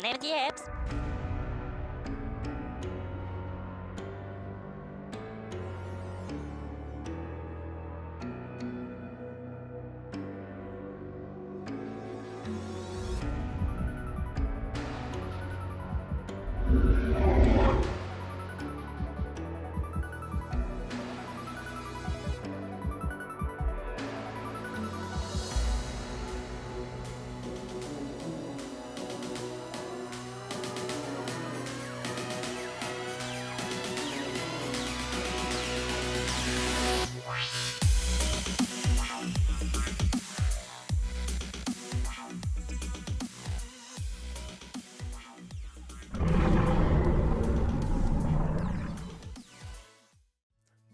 name's Yips.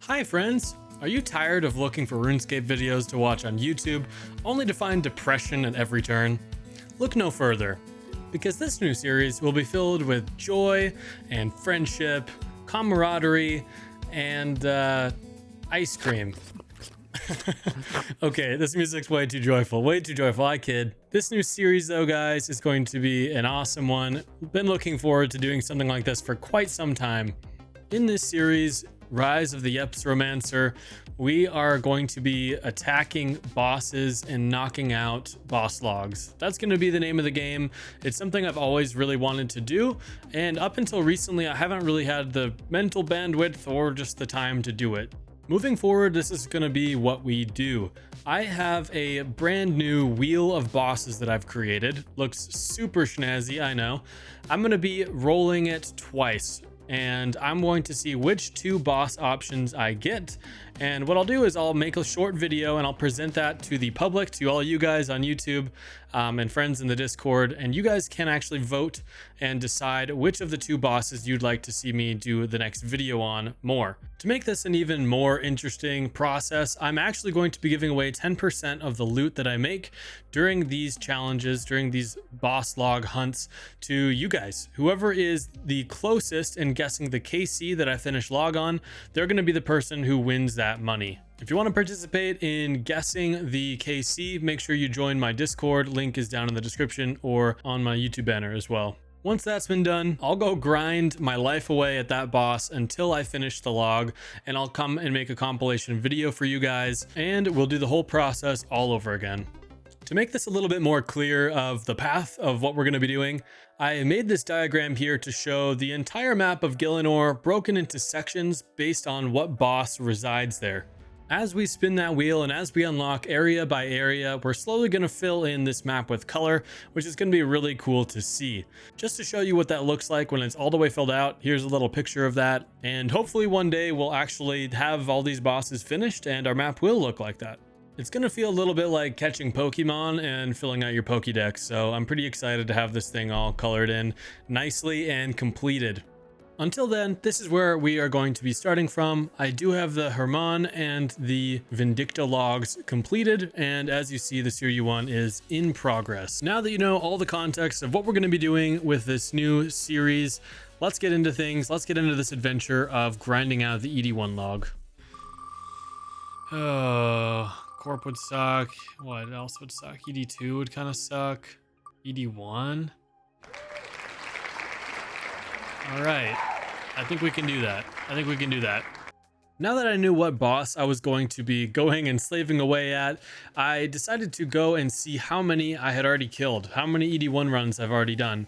Hi friends! Are you tired of looking for RuneScape videos to watch on YouTube, only to find depression at every turn? Look no further, because this new series will be filled with joy and friendship, camaraderie, and ice cream. Okay, this music's way too joyful, I kid. This new series though, guys, is going to be an awesome one. Been looking forward to doing something like this for quite some time. In this series, Rise of the Yeps Romancer, we are going to be attacking bosses and knocking out boss logs. That's going to be the name of the game. It's something I've always really wanted to do, and up until recently I haven't really had the mental bandwidth or just the time to do it. Moving forward, this is going to be what we do. I have a brand new wheel of bosses that I've created. Looks super snazzy, I know. I'm going to be rolling it twice, and I'm going to see which two boss options I get. And what I'll do is I'll make a short video and I'll present that to the public, to all you guys on YouTube and friends in the Discord, and you guys can actually vote and decide which of the two bosses you'd like to see me do the next video on more. To make this an even more interesting process, I'm actually going to be giving away 10% of the loot that I make during these challenges, during these boss log hunts, to you guys. Whoever is the closest in guessing the KC that I finish log on, they're going to be the person who wins that money. If you want to participate in guessing the KC, make sure you join my Discord. Link is down in the description or on my YouTube banner as well. Once that's been done, I'll go grind my life away at that boss until I finish the log, and I'll come and make a compilation video for you guys, and we'll do the whole process all over again. To make this a little bit more clear of the path of what we're going to be doing, I made this diagram here to show the entire map of Gielinor broken into sections based on what boss resides there. As we spin that wheel and as we unlock area by area, we're slowly going to fill in this map with color, which is going to be really cool to see. Just to show you what that looks like when it's all the way filled out, here's a little picture of that. And hopefully one day we'll actually have all these bosses finished and our map will look like that. It's going to feel a little bit like catching Pokemon and filling out your Pokédex, so I'm pretty excited to have this thing all colored in nicely and completed. Until then, this is where we are going to be starting from. I do have the Herman and the Vindicta logs completed, and as you see, the Seiryu one is in progress. Now that you know all the context of what we're going to be doing with this new series, let's get into things. Let's get into this adventure of grinding out the ED1 log. Oh, Corp would suck. What else would suck? ED2 would kind of suck. ED1? All right, I think we can do that. Now that I knew what boss I was going to be going and slaving away at, I decided to go and see how many I had already killed, how many ED1 runs I've already done.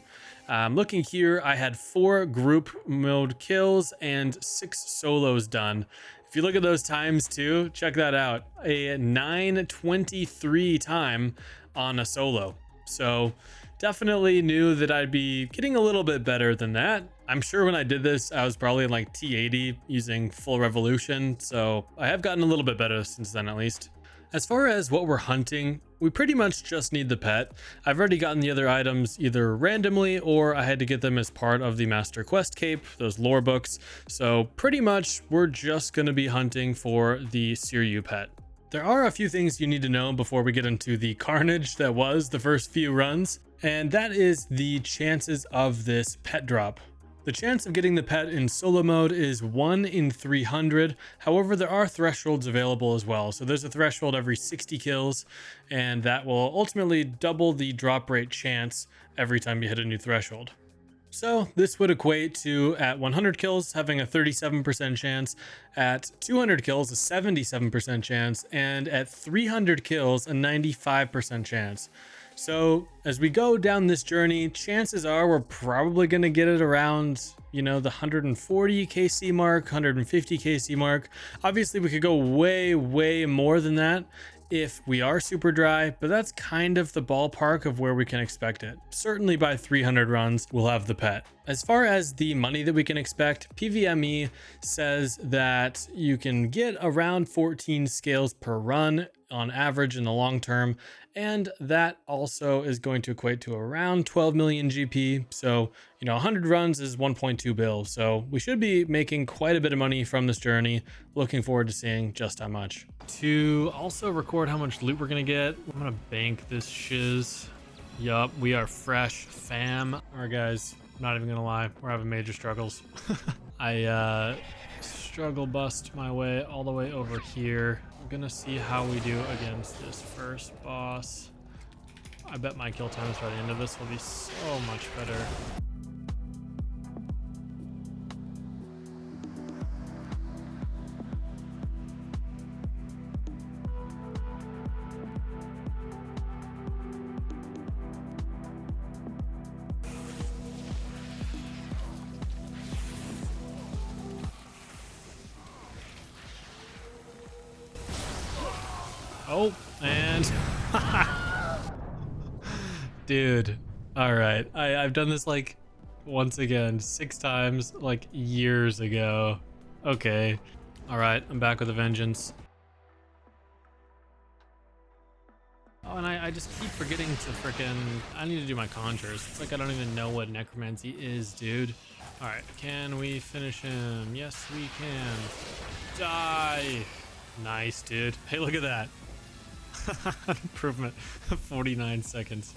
Looking here, I had 4 group mode kills and 6 solos done. If you look at those times too, check that out. A 9:23 time on a solo. So definitely knew that I'd be getting a little bit better than that. I'm sure when I did this, I was probably in like T80 using full revolution. So I have gotten a little bit better since then, at least. As far as what we're hunting, we pretty much just need the pet. I've already gotten the other items either randomly or I had to get them as part of the Master Quest Cape, those lore books. So pretty much we're just going to be hunting for the Seiryu pet. There are a few things you need to know before we get into the carnage that was the first few runs, and that is the chances of this pet drop. The chance of getting the pet in solo mode is 1 in 300. However, there are thresholds available as well. So there's a threshold every 60 kills, and that will ultimately double the drop rate chance every time you hit a new threshold. So this would equate to, at 100 kills, having a 37% chance, at 200 kills, a 77% chance, and at 300 kills, a 95% chance. So as we go down this journey, chances are we're probably going to get it around, you know, the 140 KC mark, 150 KC mark. Obviously we could go way more than that if we are super dry, but that's kind of the ballpark of where we can expect it. Certainly by 300 runs, we'll have the pet. As far as the money that we can expect, PVME says that you can get around 14 scales per run on average in the long term, and that also is going to equate to around 12 million GP. So, you know, 100 runs is 1.2 bill. So we should be making quite a bit of money from this journey. Looking forward to seeing just how much. To also record how much loot we're gonna get, I'm gonna bank this shiz. Yup, we are fresh fam. All right, guys, I'm not even gonna lie, we're having major struggles. I struggle bust my way all the way over here. I'm gonna see how we do against this first boss. I bet my kill times by the end of this will be so much better. Oh, and dude, all right, I've done this like once again 6 times, like years ago. Okay, all right, I'm back with a vengeance. Oh, and I just keep forgetting to frickin', I need to do my conjures. It's like I don't even know what necromancy is, dude. All right, can we finish him? Yes, we can. Die. Nice, dude. Hey, look at that. Improvement. 49 seconds.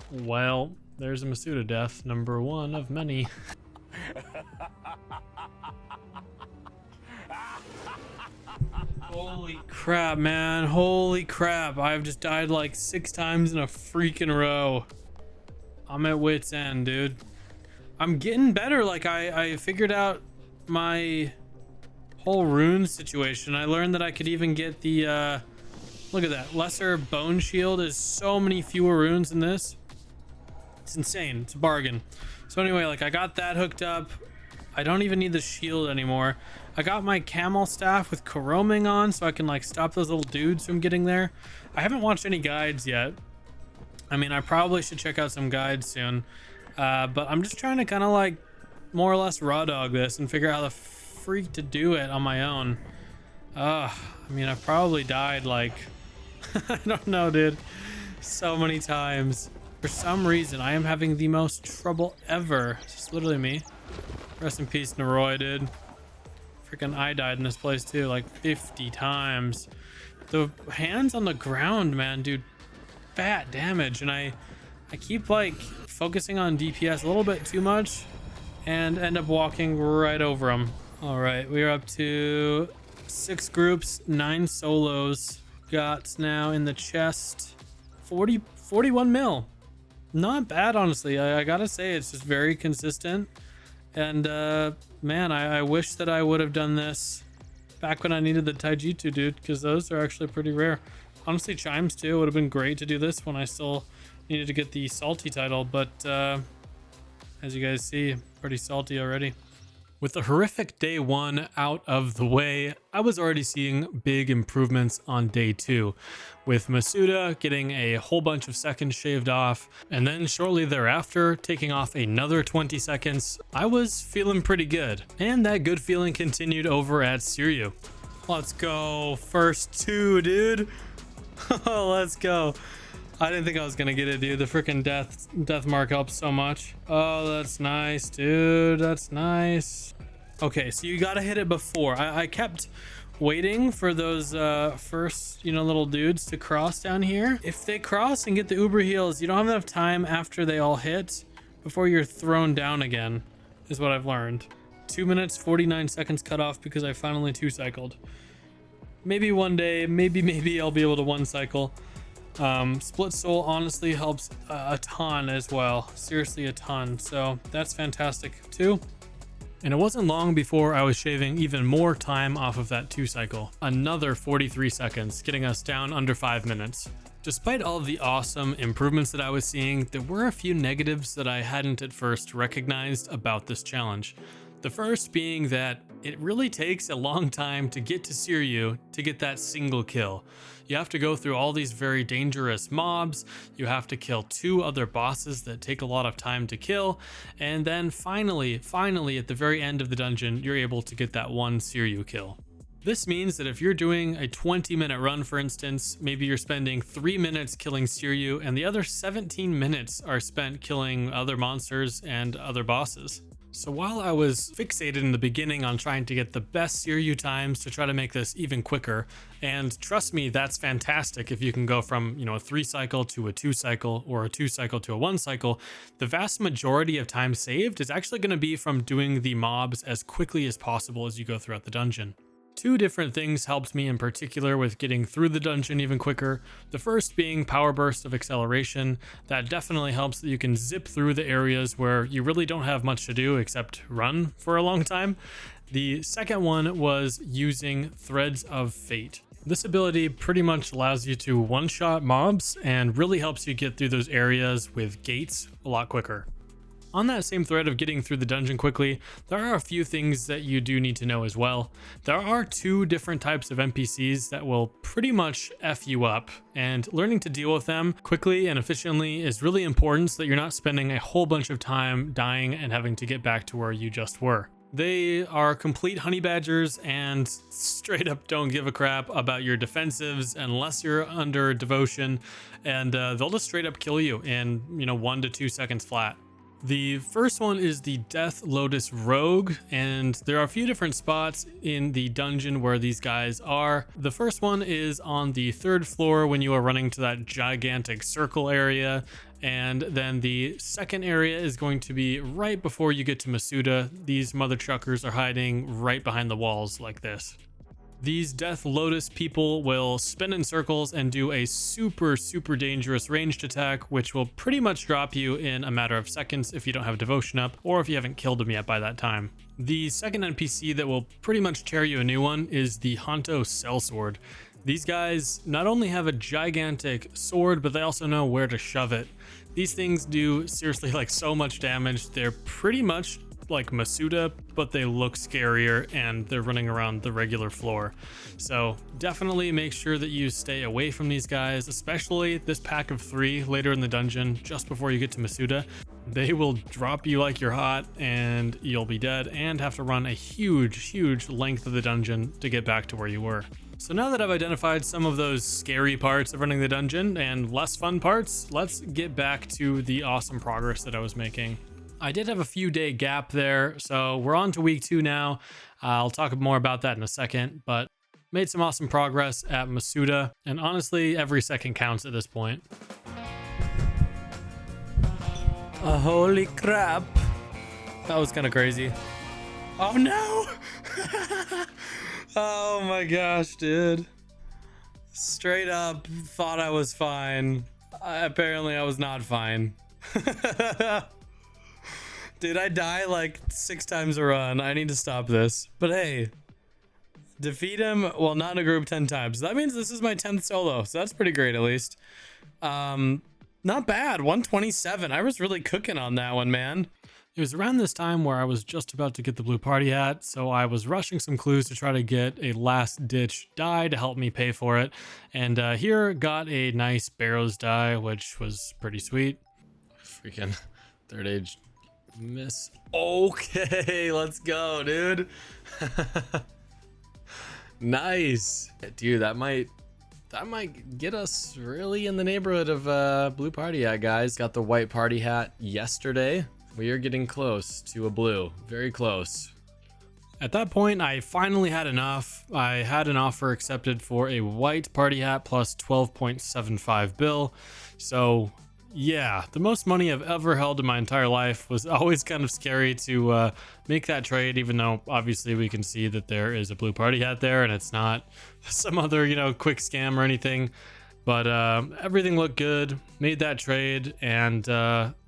Well, there's a Masuda death, number 1 of many. Holy crap, man. Holy crap. I've just died like 6 times in a freaking row. I'm at wit's end, dude. I'm getting better. Like I figured out my whole rune situation. I learned that I could even get the look at that, lesser bone shield is so many fewer runes in this. It's insane. It's a bargain. So anyway, like I got that hooked up. I don't even need the shield anymore. I got my camel staff with Karoming on so I can like stop those little dudes from getting there. I haven't watched any guides yet. I mean, I probably should check out some guides soon. But I'm just trying to kind of like more or less raw dog this and figure out how the freak to do it on my own. I mean, I've probably died like I don't know, dude, so many times. For some reason I am having the most trouble ever. It's just literally me. Rest in peace, Noroi, dude. Freaking I died in this place too like 50 times. The hands on the ground, man, dude, fat damage. And I keep like focusing on DPS a little bit too much and end up walking right over them. All right, we are up to 6 groups, 9 solos. Got now in the chest 41 mil. Not bad, honestly. I gotta say, it's just very consistent. And man, I wish that I would have done this back when I needed the Taijutsu, dude, because those are actually pretty rare. Honestly, Chimes too would have been great to do this when I still needed to get the salty title, but as you guys see, pretty salty already. With the horrific day 1 out of the way, I was already seeing big improvements on day 2, with Masuda getting a whole bunch of seconds shaved off, and then shortly thereafter taking off another 20 seconds. I was feeling pretty good, and that good feeling continued over at Seiryu. Let's go, first 2, dude. Let's go. I didn't think I was gonna get it, dude. The freaking death mark helps so much. Oh, that's nice, dude. That's nice. Okay, so you gotta hit it before. I kept waiting for those first, you know, little dudes to cross down here. If they cross and get the uber heals, you don't have enough time after they all hit before you're thrown down again, is what I've learned. 2 minutes, 49 seconds cut off because I finally 2-cycled. Maybe one day, maybe I'll be able to 1-cycle. Split soul honestly helps a ton as well. Seriously, a ton. So that's fantastic too. And it wasn't long before I was shaving even more time off of that 2-cycle. Another 43 seconds, getting us down under 5 minutes. Despite all of the awesome improvements that I was seeing, there were a few negatives that I hadn't at first recognized about this challenge. The first being that it really takes a long time to get to Seiryu to get that single kill. You have to go through all these very dangerous mobs, you have to kill 2 other bosses that take a lot of time to kill, and then finally at the very end of the dungeon, you're able to get that 1 Seiryu kill. This means that if you're doing a 20-minute run, for instance, maybe you're spending 3 minutes killing Seiryu and the other 17 minutes are spent killing other monsters and other bosses. So while I was fixated in the beginning on trying to get the best Seiryu times to try to make this even quicker, and trust me, that's fantastic if you can go from, a 3-cycle to a 2-cycle or a 2-cycle to a 1-cycle, the vast majority of time saved is actually going to be from doing the mobs as quickly as possible as you go throughout the dungeon. 2 different things helped me in particular with getting through the dungeon even quicker. The first being power burst of acceleration. That definitely helps that you can zip through the areas where you really don't have much to do except run for a long time. The second one was using Threads of Fate. This ability pretty much allows you to one-shot mobs and really helps you get through those areas with gates a lot quicker. On that same thread of getting through the dungeon quickly, there are a few things that you do need to know as well. There are 2 different types of NPCs that will pretty much F you up, and learning to deal with them quickly and efficiently is really important so that you're not spending a whole bunch of time dying and having to get back to where you just were. They are complete honey badgers and straight up don't give a crap about your defensives unless you're under devotion, and they'll just straight up kill you in 1 to 2 seconds flat. The first one is the Death Lotus Rogue, and there are a few different spots in the dungeon where these guys are. The first one is on the 3rd floor when you are running to that gigantic circle area, and then the second area is going to be right before you get to Masuda. These mother truckers are hiding right behind the walls like this. These Death Lotus people will spin in circles and do a super dangerous ranged attack, which will pretty much drop you in a matter of seconds if you don't have devotion up or if you haven't killed them yet by that time. The second NPC that will pretty much tear you a new one is the Hanto Sellsword. These guys not only have a gigantic sword, but they also know where to shove it. These things do seriously so much damage. They're pretty much like Masuda, but they look scarier and they're running around the regular floor. So definitely make sure that you stay away from these guys, especially this pack of 3 later in the dungeon just before you get to Masuda. They will drop you like you're hot and you'll be dead and have to run a huge length of the dungeon to get back to where you were. So now that I've identified some of those scary parts of running the dungeon and less fun parts, let's get back to the awesome progress that I was making. I did have a few day gap there, so we're on to week 2 now. I'll talk more about that in a second, but made some awesome progress at Masuda, and honestly, every second counts at this point. Holy crap. That was kind of crazy. Oh no! Oh my gosh, dude. Straight up thought I was fine. Apparently I was not fine. Dude, I die 6 times a run. I need to stop this. But hey, defeat him while not in a group 10 times. That means this is my 10th solo, so that's pretty great at least. Not bad, 127. I was really cooking on that one, man. It was around this time where I was just about to get the blue party hat, so I was rushing some clues to try to get a last-ditch die to help me pay for it. And here got a nice Barrows die, which was pretty sweet. Freaking 3rd age miss. Okay, let's go, dude. Nice. Dude, that might get us really in the neighborhood of blue party hat, guys. Got the white party hat yesterday. We are getting close to a blue, very close. At that point, I finally had enough. I had an offer accepted for a white party hat plus 12.75 bill. So yeah, the most money I've ever held in my entire life. Was always kind of scary to make that trade, even though obviously we can see that there is a blue party hat there and it's not some other, quick scam or anything. But everything looked good. Made that trade, and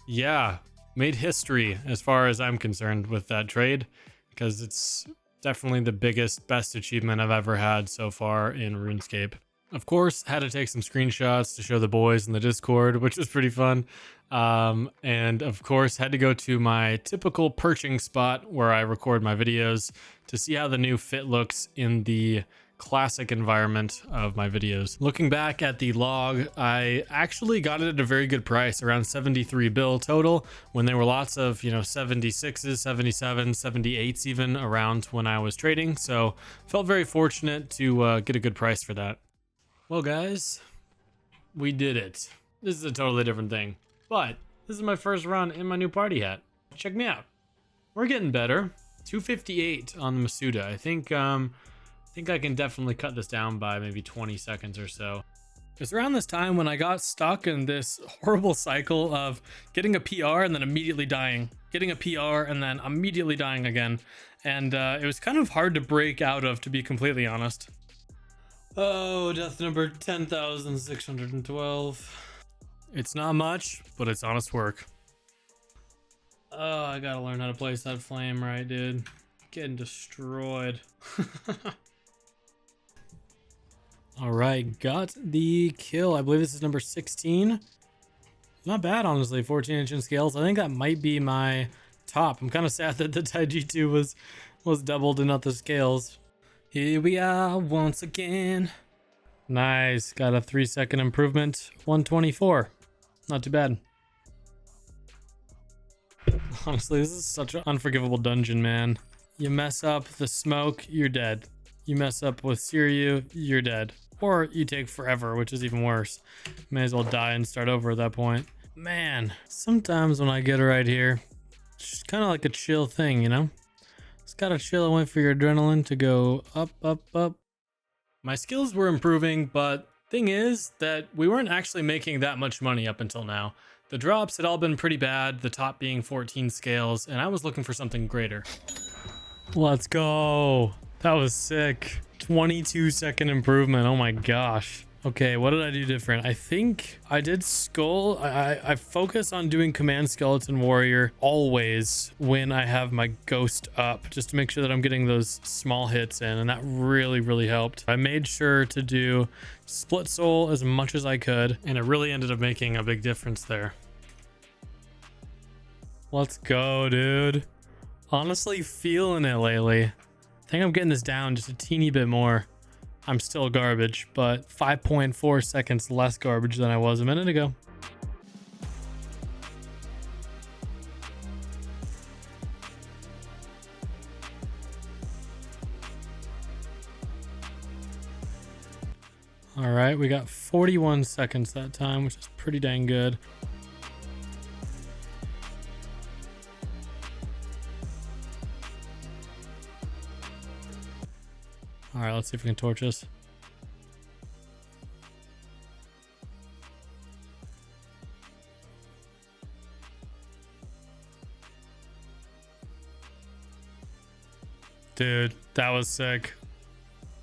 yeah, made history as far as I'm concerned with that trade, because it's definitely the biggest, best achievement I've ever had so far in RuneScape. Of course, had to take some screenshots to show the boys in the Discord, which was pretty fun. And of course, had to go to my typical perching spot where I record my videos to see how the new fit looks in the classic environment of my videos. Looking back at the log, I actually got it at a very good price, around 73 bill total, when there were lots of 76s, 77s, 78s even around when I was trading. So felt very fortunate to get a good price for that. Well guys, we did it. This is a totally different thing, but this is my first run in my new party hat. Check me out. We're getting better. 258 on the Masuda. I think I can definitely cut this down by maybe 20 seconds or so. It's around this time when I got stuck in this horrible cycle of getting a PR and then immediately dying, getting a PR and then immediately dying again. And it was kind of hard to break out of, to be completely honest. Oh, death number 10,612. It's not much, but it's honest work. Oh, I gotta learn how to place that flame right, dude. Getting destroyed. All right, got the kill. I believe this is number 16. Not bad, honestly. 14-inch in scales. I think that might be my top. I'm kind of sad that the Taiji 2 was doubled and not the scales. Here we are once again. Nice. Got a 3-second improvement. 124. Not too bad. Honestly, this is such an unforgivable dungeon, man. You mess up the smoke, you're dead. You mess up with Seiryu, you're dead. Or you take forever, which is even worse. May as well die and start over at that point. Man, sometimes when I get it right here, it's just kind of like a chill thing, Just gotta chill and wait for your adrenaline to go up, up, up. My skills were improving, but thing is that we weren't actually making that much money up until now. The drops had all been pretty bad, the top being 14 scales, and I was looking for something greater. Let's go. That was sick. 22-second improvement. Oh my gosh. Okay, what did I do different? I think I did skull. I focus on doing command skeleton warrior always when I have my ghost up, just to make sure that I'm getting those small hits in, and that really helped. I made sure to do split soul as much as I could, and it really ended up making a big difference there. Let's go, dude. Honestly feeling it lately. I think I'm getting this down just a teeny bit more. I'm still garbage, but 5.4 seconds less garbage than I was a minute ago. All right, we got 41 seconds that time, which is pretty dang good. All right, let's see if we can torch this. Dude, that was sick.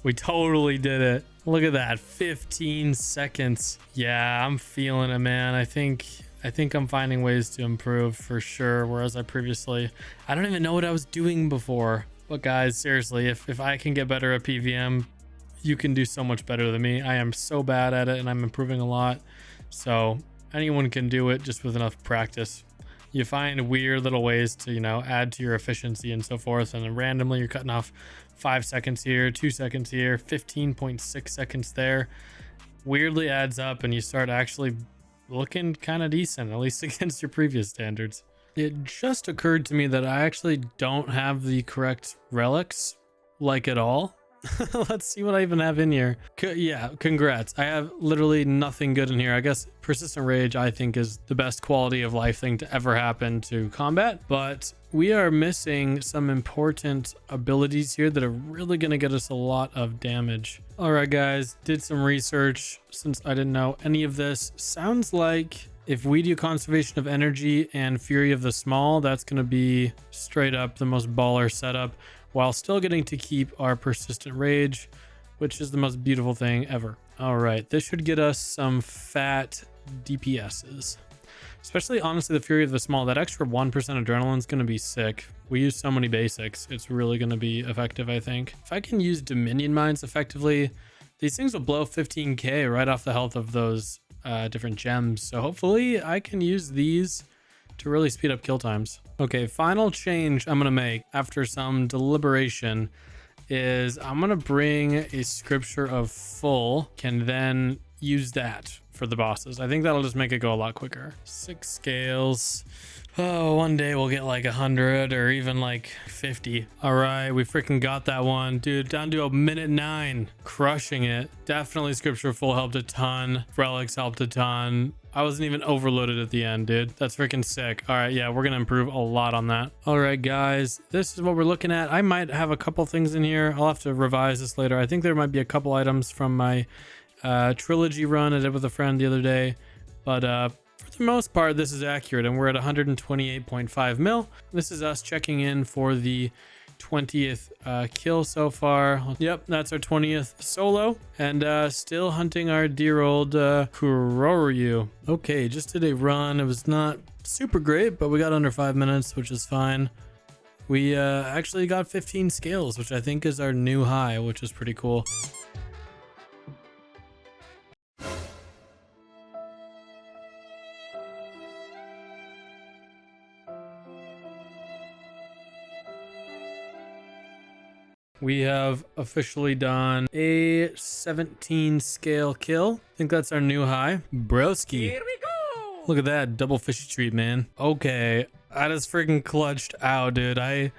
We totally did it. Look at that, 15 seconds. Yeah, I'm feeling it, man. I think I'm finding ways to improve for sure, whereas I don't even know what I was doing before. But guys, seriously, if I can get better at PVM, you can do so much better than me. I am so bad at it and I'm improving a lot. So anyone can do it just with enough practice. You find weird little ways to, add to your efficiency and so forth. And then randomly you're cutting off 5 seconds here, 2 seconds here, 15.6 seconds there. Weirdly adds up and you start actually looking kind of decent, at least against your previous standards. It just occurred to me that I actually don't have the correct relics, like at all. Let's see what I even have in here. Yeah, congrats. I have literally nothing good in here. I guess Persistent Rage, I think, is the best quality of life thing to ever happen to combat. But we are missing some important abilities here that are really going to get us a lot of damage. All right, guys, did some research since I didn't know any of this. Sounds like If we do Conservation of Energy and Fury of the Small, that's going to be straight up the most baller setup, while still getting to keep our Persistent Rage, which is the most beautiful thing ever. All right, this should get us some fat DPSs. Especially, honestly, the Fury of the Small. That extra 1% adrenaline is going to be sick. We use so many basics. It's really going to be effective, I think. If I can use Dominion Mines effectively, these things will blow 15k right off the health of those different gems. So hopefully I can use these to really speed up kill times. Okay, final change I'm going to make after some deliberation is I'm going to bring a Scripture of Full, can then use that for the bosses. I think that'll just make it go a lot quicker. 6 scales. Oh, one day we'll get like 100 or even like 50. All right, we freaking got that one. Dude, down to a minute 9. Crushing it. Definitely Scripture Full helped a ton. Relics helped a ton. I wasn't even overloaded at the end, dude. That's freaking sick. All right, yeah, we're going to improve a lot on that. All right, guys, this is what we're looking at. I might have a couple things in here. I'll have to revise this later. I think there might be a couple items from my trilogy run I did with a friend the other day, but for the most part this is accurate, and we're at 128.5 mil. This is us checking in for the 20th kill so far. Yep, that's our 20th solo, and still hunting our dear old Seiryu. Okay, just did a run. It was not super great, but we got under 5 minutes, which is fine. We actually got 15 scales, which I think is our new high, which is pretty cool. We have officially done a 17 scale kill. I think that's our new high. Broski. Here we go. Look at that double fishy treat, man. Okay, I just freaking clutched out, dude.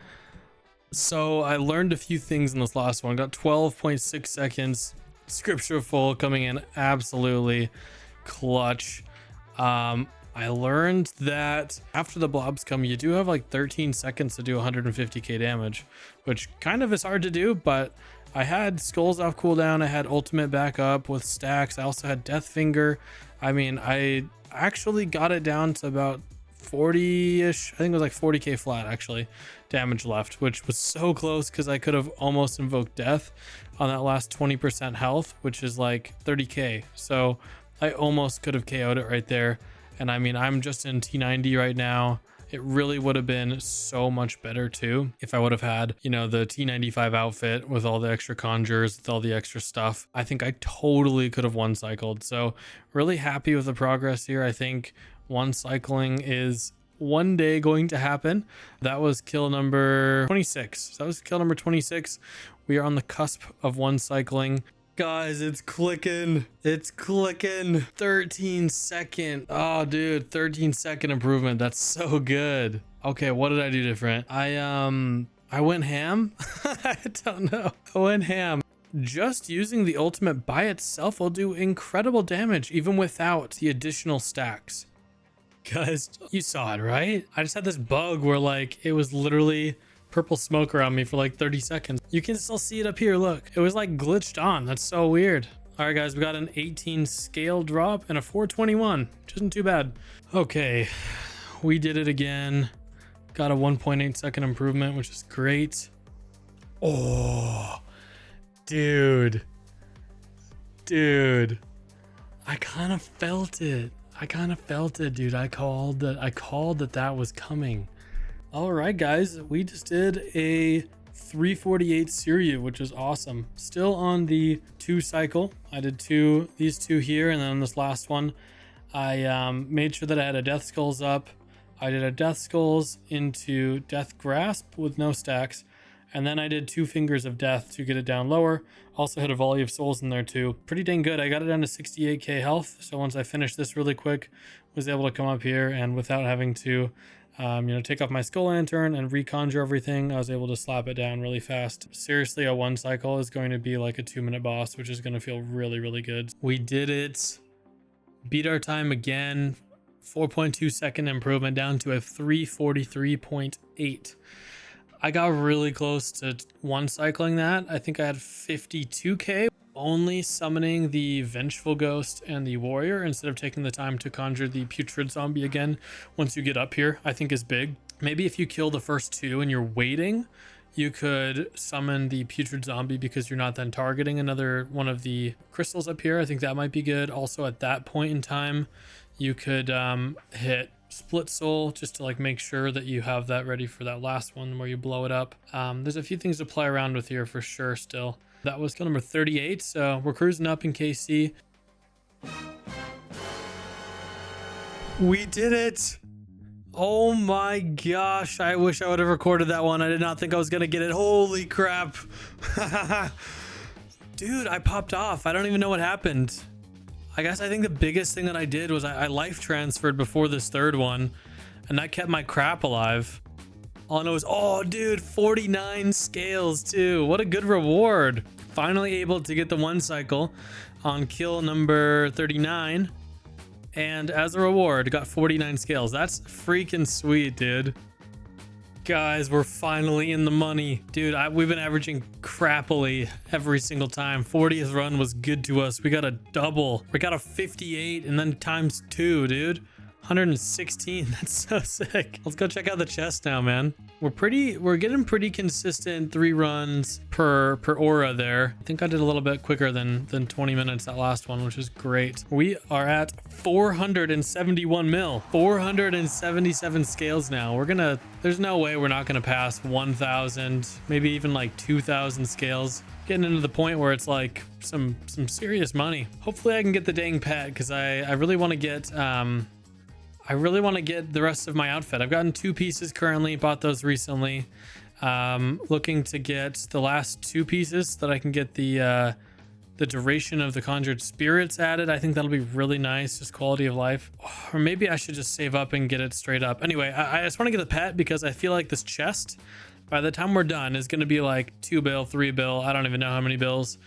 So I learned a few things in this last one. Got 12.6 seconds. Scripture Full coming in absolutely clutch. I learned that after the blobs come, you do have like 13 seconds to do 150k damage, which kind of is hard to do, but I had skulls off cooldown. I had ultimate back up with stacks. I also had Death Finger. I mean, I actually got it down to about 40-ish. I think it was like 40k flat actually damage left, which was so close because I could have almost invoked death on that last 20% health, which is like 30k. So I almost could have KO'd it right there. And I mean, I'm just in T90 right now. It really would have been so much better too if I would have had, you know, the T95 outfit with all the extra conjures, with all the extra stuff. I think I totally could have one cycled. So really happy with the progress here. I think one cycling is one day going to happen. That was kill number 26. So that was kill number 26. We are on the cusp of one cycling. Guys, it's clicking. It's clicking. 13 second. Oh, dude, 13-second improvement. That's so good. Okay, what did I do different? I went ham. I don't know. I went ham. Just using the ultimate by itself will do incredible damage, even without the additional stacks. Guys, you saw it, right? I just had this bug where like it was literally purple smoke around me for like 30 seconds. You can still see it up here. Look, it was like glitched on. That's so weird. All right, guys, we got an 18 scale drop and a 421, which isn't too bad. Okay, we did it again. Got a 1.8 second improvement, which is great. Oh, dude. I kind of felt it. Dude. I called that was coming. All right, guys, we just did a 348 Seiryu, which is awesome. Still on the 2 cycle. I did these two here, and then on this last one, I made sure that I had a Death Skulls up. I did a Death Skulls into Death Grasp with no stacks, and then I did 2 Fingers of Death to get it down lower. Also hit a Volley of Souls in there too. Pretty dang good. I got it down to 68k health, so once I finished this really quick, was able to come up here, and without having to take off my Skull Lantern and reconjure everything, I was able to slap it down really fast. Seriously, a 1 cycle is going to be like a 2-minute boss, which is going to feel really, really good. We did it. Beat our time again. 4.2 second improvement down to a 343.8. I got really close to 1 cycling that. I think I had 52k. only summoning the Vengeful Ghost and the Warrior instead of taking the time to conjure the Putrid Zombie again once you get up here, I think is big. Maybe if you kill the first two and you're waiting, you could summon the Putrid Zombie because you're not then targeting another one of the crystals up here. I think that might be good. Also, at that point in time, you could hit Split Soul just to like make sure that you have that ready for that last one where you blow it up. There's a few things to play around with here for sure still. That was kill number 38, so we're cruising up in KC. We did it! Oh my gosh, I wish I would have recorded that one. I did not think I was gonna get it. Holy crap. Dude, I popped off. I don't even know what happened. I think the biggest thing that I did was I life transferred before this third one, and that kept my crap alive. All I know is, oh dude, 49 scales too. What a good reward. Finally able to get the one cycle on kill number 39. And as a reward, got 49 scales. That's freaking sweet, dude. Guys, we're finally in the money. Dude, we've been averaging crappily every single time. 40th run was good to us. We got a double. We got a 58 and then times 2, dude. 116. That's so sick. Let's go check out the chest now, man. We're getting pretty consistent 3 runs per aura there. I think I did a little bit quicker than 20 minutes that last one, which is great. We are at 471 mil, 477 scales now. There's no way we're not gonna pass 1,000, maybe even like 2,000 scales. Getting into the point where it's like some serious money. Hopefully I can get the dang pet because I really want to get the rest of my outfit. I've gotten 2 pieces currently, bought those recently. Looking to get the last 2 pieces so that I can get the duration of the conjured spirits added. I think that'll be really nice, just quality of life. Or maybe I should just save up and get it straight up. Anyway, I just want to get the pet because I feel like this chest, by the time we're done, is going to be like 2 bill, 3 bill. I don't even know how many bills.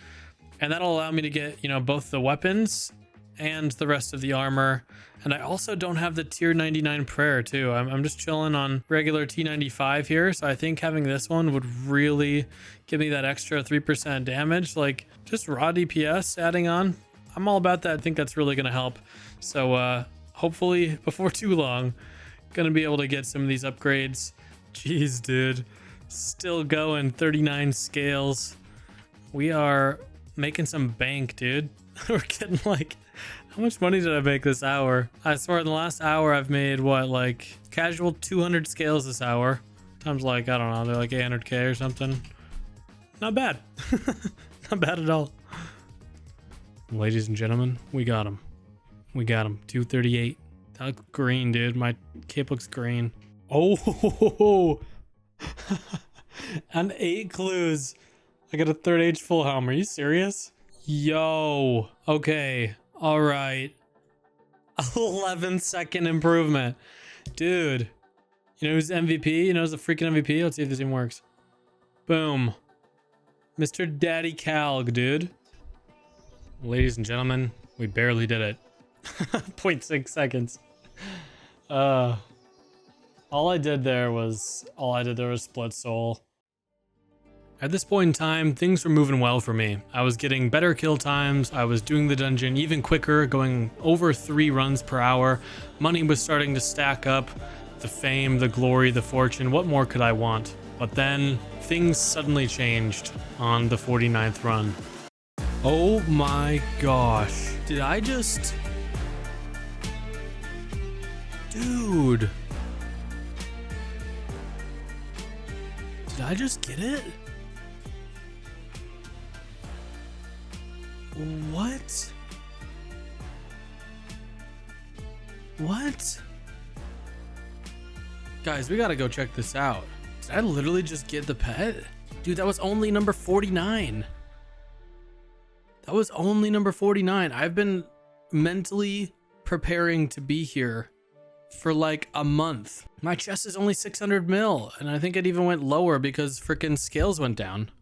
And that'll allow me to get, both the weapons and the rest of the armor. And I also don't have the tier 99 prayer too. I'm just chilling on regular T95 here. So I think having this one would really give me that extra 3% damage. Like just raw DPS adding on. I'm all about that. I think that's really going to help. So hopefully before too long, going to be able to get some of these upgrades. Jeez, dude. Still going 39 scales. We are making some bank, dude. We're getting like... How much money did I make this hour? I swear in the last hour I've made what, like casual 200 scales this hour. Times like, I don't know, they're like 800k or something. Not bad. Not bad at all. Ladies and gentlemen, we got him. We got him. 238. That looks green, dude. My cape looks green. Oh, and 8 clues. I got a 3rd age full helm. Are you serious? Yo. Okay. All right. 11-second improvement. Dude. You know who's MVP? You know who's the freaking MVP? Let's see if this even works. Boom. Mr. Daddy Calg, dude. Ladies and gentlemen, we barely did it. 0.6 seconds. All I did there was split soul. At this point in time, things were moving well for me. I was getting better kill times, I was doing the dungeon even quicker, going over 3 runs per hour. Money was starting to stack up. The fame, the glory, the fortune, what more could I want? But then, things suddenly changed on the 49th run. Oh my gosh. Did I just... Dude. Did I just get it? What? What? Guys, we gotta go check this out. Did I literally just get the pet? Dude, that was only number 49. That was only number 49. I've been mentally preparing to be here for like a month. My chest is only 600 mil, and I think it even went lower because freaking scales went down.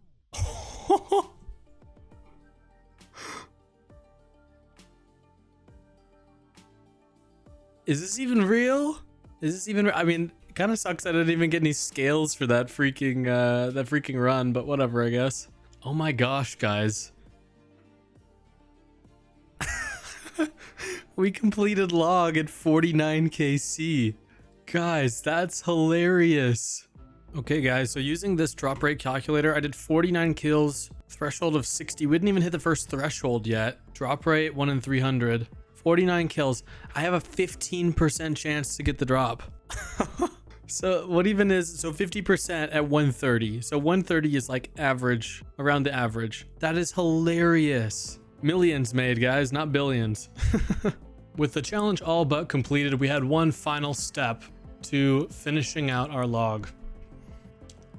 Is this even real? Is this even? I mean, it kind of sucks I didn't even get any scales for that freaking run, but whatever, I guess. Oh my gosh, guys. We completed log at 49kc. Guys, that's hilarious. Okay guys, so using this drop rate calculator, I did 49 kills, threshold of 60. We didn't even hit the first threshold yet. Drop rate 1 in 300. 49 kills. I have a 15% chance to get the drop. So what even is, so 50% at 130. So 130 is like average, around the average. That is hilarious. Millions made, guys, not billions. With the challenge all but completed, we had one final step to finishing out our log.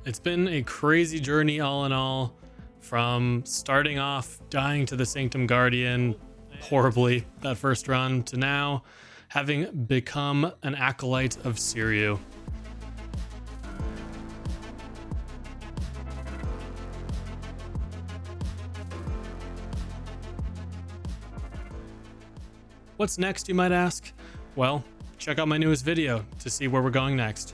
It's been a crazy journey all in all, from starting off dying to the Sanctum Guardian horribly that first run to now having become an acolyte of Seiryu. What's next, you might ask? Well, check out my newest video to see where we're going next.